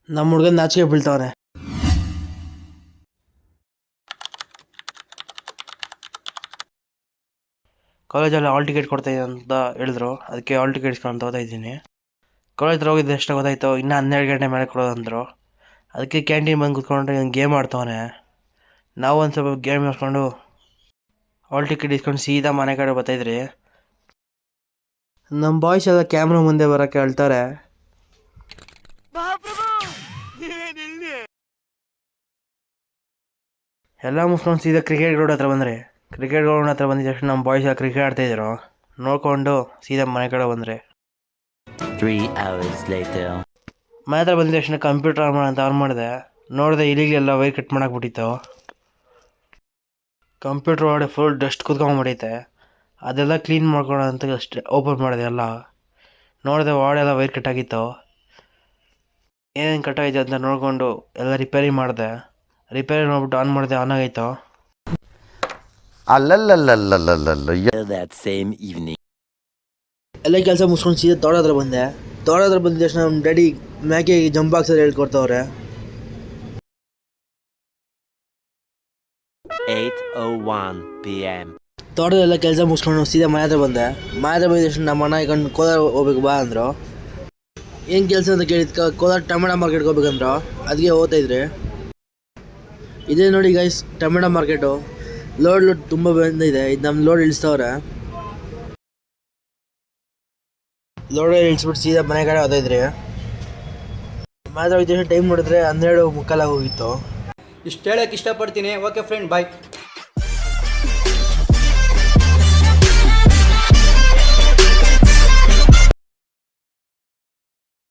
ನಮ್ಮ ಹುಡುಗನ ನಾಚಿಕೆ ಬೀಳ್ತಾವನೆ. ಕಾಲೇಜಲ್ಲಿ ಹಾಲ್ ಟಿಕೆಟ್ ಕೊಡ್ತಾಯಿದೆ ಅಂತ ಹೇಳಿದ್ರು, ಅದಕ್ಕೆ ಹಾಲ್ ಟಿಕೆಟ್ ಇಸ್ಕೊಂಡು ಹೋಗ್ತಾ ಇದ್ದೀನಿ. ಕಾಲೇಜ್ ಹತ್ರ ಹೋಗಿದ್ದು ಎಷ್ಟು ಗೊತ್ತಾಯ್ತು, ಇನ್ನೂ 12 ಗಂಟೆ ಮೇಲೆ ಕೊಡೋದಂದರು. ಅದಕ್ಕೆ ಕ್ಯಾಂಟೀನ್ ಬಂದು ಕೂತ್ಕೊಂಡ್ರೆ ಗೇಮ್ ಆಡ್ತವನೆ. ನಾವು ಒಂದು ಸ್ವಲ್ಪ ಗೇಮ್ ಆಡ್ಕೊಂಡು ಹಾಲ್ ಟಿಕೆಟ್ ಇಸ್ಕೊಂಡು ಸೀದಾ ಮನೆ ಕಡೆ ಬರ್ತಾಯಿದ್ರಿ. ನಮ್ಮ ಬಾಯ್ಸ್ ಎಲ್ಲ ಕ್ಯಾಮ್ರಾ ಮುಂದೆ ಬರೋಕ್ಕೆ ಹೇಳ್ತಾರೆ. ಎಲ್ಲ ಮುಗಿಸ್ಕೊಂಡು ಸೀದಾ ಕ್ರಿಕೆಟ್ ಗ್ರೌಂಡ್ ಹತ್ರ ಬಂದರೆ, ಕ್ರಿಕೆಟ್ ಗ್ರೌಂಡ್ ಹತ್ರ ಬಂದಿದ್ದ ತಕ್ಷಣ ನಮ್ಮ ಬಾಯ್ಸ್ ಎಲ್ಲ ಕ್ರಿಕೆಟ್ ಆಡ್ತಾಯಿದ್ರು. ನೋಡಿಕೊಂಡು ಸೀದಾ ಮನೆ ಕಡೆ ಬಂದರೆ 3 hours later. ಮನೆ ಹತ್ರ ಬಂದಿದ್ದ ತಕ್ಷಣ ಕಂಪ್ಯೂಟರ್ ಆನ್ ಮಾಡಿದೆ. ನೋಡಿದೆ ಇಲ್ಲಿಗೆಲ್ಲ ವೈರ್ ಕಟ್ ಮಾಡಾಕ್ಬಿಟ್ಟಿತ್ತು. ಕಂಪ್ಯೂಟರ್ ಒಳಗಡೆ ಫುಲ್ ಡಸ್ಟ್ ಕುತ್ಕೊಂಡ್ಬಿಟ್ಟೈತೆ. ಅದೆಲ್ಲ ಕ್ಲೀನ್ ಮಾಡ್ಕೊಳ್ಳೋ ಅಂತ ಅಷ್ಟೇ ಓಪನ್ ಮಾಡಿದೆ ಎಲ್ಲ. ನೋಡಿದೆ ವಾಡೆಲ್ಲ ವೈರ್ ಕಟ್ಟಾಗಿತ್ತು. ಏನೇನು ಕಟ್ಟಾಗಿತ್ತು ಅಂತ ನೋಡಿಕೊಂಡು ಎಲ್ಲ ರಿಪೇರಿ ಮಾಡಿದೆ. ರಿಪೇರಿ ನೋಡ್ಬಿಟ್ಟು ಆನ್ ಮಾಡಿದೆ, ಆನ್ ಆಗೈತು. That same evening. ಎಲ್ಲ ಕೆಲಸ ಮುಗಿಸ್ಕೊಂಡು ಸೀದಾ ತೋಟ ಹತ್ರ ಬಂದೆ. ತೋಟ ಹತ್ರ ಬಂದ ತಕ್ಷಣ ನಮ್ಮ ಡ್ಯಾಡಿ ಮ್ಯಾಕೆ ಜಂಪ್ ಬಾಕ್ಸಲ್ಲಿ ಹೇಳ್ಕೊಡ್ತವ್ರೆ. 8:01 p.m. ತೋಟದೆಲ್ಲ ಕೆಲಸ ಮುಗಿಸ್ಕೊಂಡು ಸೀದಾ ಮನೆ ಹತ್ರ ಬಂದೆ. ಮನೆ ಹತ್ರ ಬಂದ ತಕ್ಷಣ ನಮ್ಮ ಅಣ್ಣ ಇಕೊಂಡು ಕೋಲಾರ ಹೋಗ್ಬೇಕು ಬಾ ಅಂದರು. ಏನು ಕೆಲಸ ಅಂತ ಕೇಳಿದ್ಕ ಕೋಲಾರ ಟೊಮೆಟೊ ಮಾರ್ಕೆಟ್ಗೆ ಹೋಗ್ಬೇಕಂದ್ರು. ಅದಕ್ಕೆ ಹೋಗ್ತಾಯಿದ್ರಿ. ಇದೇ ನೋಡಿ ಗೈಸ್ ಟೊಮೆಟೊ ಮಾರ್ಕೆಟು. ಲೋಡ್ ತುಂಬ ಬಂದಿದೆ. ಇದು ನಮ್ಮ ಲೋಡ್ ಇಳಿಸ್ತವ್ರೆ. ಲೋಡ್ ಇಳಿಸ್ಬಿಟ್ಟು ಸೀದಾ ಮನೆ ಕಡೆ ಹೋಗ್ತಾಯಿದ್ರಿ. ಮನೆ ಹತ್ರ ಹೋಗಿದ್ದ ಟೈಮ್ ನೋಡಿದ್ರೆ 12:45 ಹೋಗಿತ್ತು. ಇಷ್ಟು ಹೇಳಕ್ಕೆ ಇಷ್ಟಪಡ್ತೀನಿ. ಓಕೆ ಫ್ರೆಂಡ್, ಬಾಯ್.